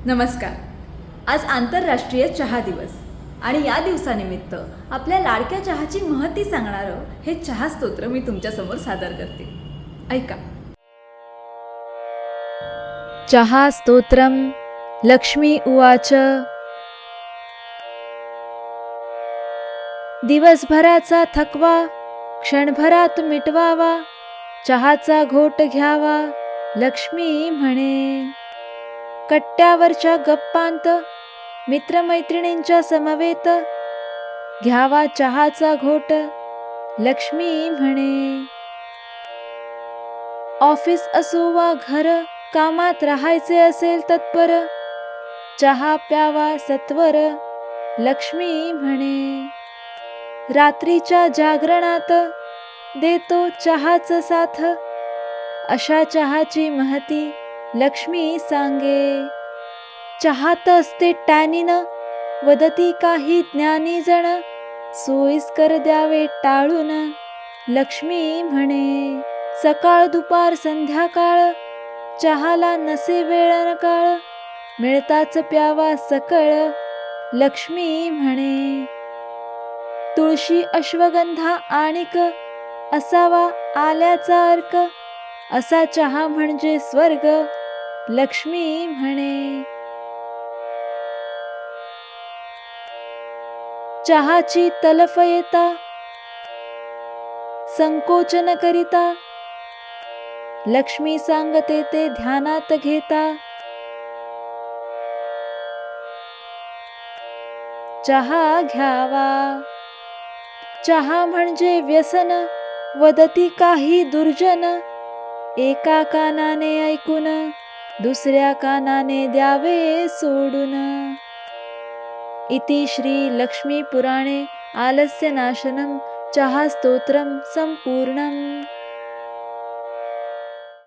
नमस्कार. आज आंतरराष्ट्रीय चहा दिवस आणि या दिवसानिमित्त आपल्या लाडक्या चहाची महती सांगणारं हे चहा स्तोत्र मी तुमच्यासमोर सादर करते. ऐका. चहा स्तोत्रम. लक्ष्मी उवाच. दिवसभराचा थकवा क्षणभरात मिटवावा, चहाचा घोट घ्यावा लक्ष्मी म्हणे. कट्ट्यावरच्या गप्पांत मित्रमैत्रिणींच्या समवेत, घ्यावा चहाचा घोट लक्ष्मी म्हणे. ऑफिस असो वा घर, कामात राहायचे असेल तत्पर, चहा प्यावा सत्वर लक्ष्मी म्हणे. रात्रीच्या जागरणात देतो चहाच साथ, अशा चहाची महती लक्ष्मी सांगे. चहात असते टॅनिन, वदती काही ज्ञानी जण, सोयीस्कर द्यावे टाळून लक्ष्मी म्हणे. सकाळ दुपार संध्याकाळ चहाला नसे वेळ न काळ, मिळताच प्यावा सकळ लक्ष्मी म्हणे. तुळशी अश्वगंधा आणिक, असावा आल्याचा अर्क, असा चहा म्हणजे स्वर्ग लक्ष्मी म्हणे. चहाची तलफ येता संकोचन करिता, लक्ष्मी सांगते ते ध्यानात घेता. चहा घ्यावा. चहा म्हणजे व्यसन, वदती काही दुर्जन, एका कानाने ऐकून दुसऱ्या कानाने द्यावे सोडून. इति श्री लक्ष्मी पुराणे आलस्य नाशनम चहा स्तोत्रम संपूर्णम.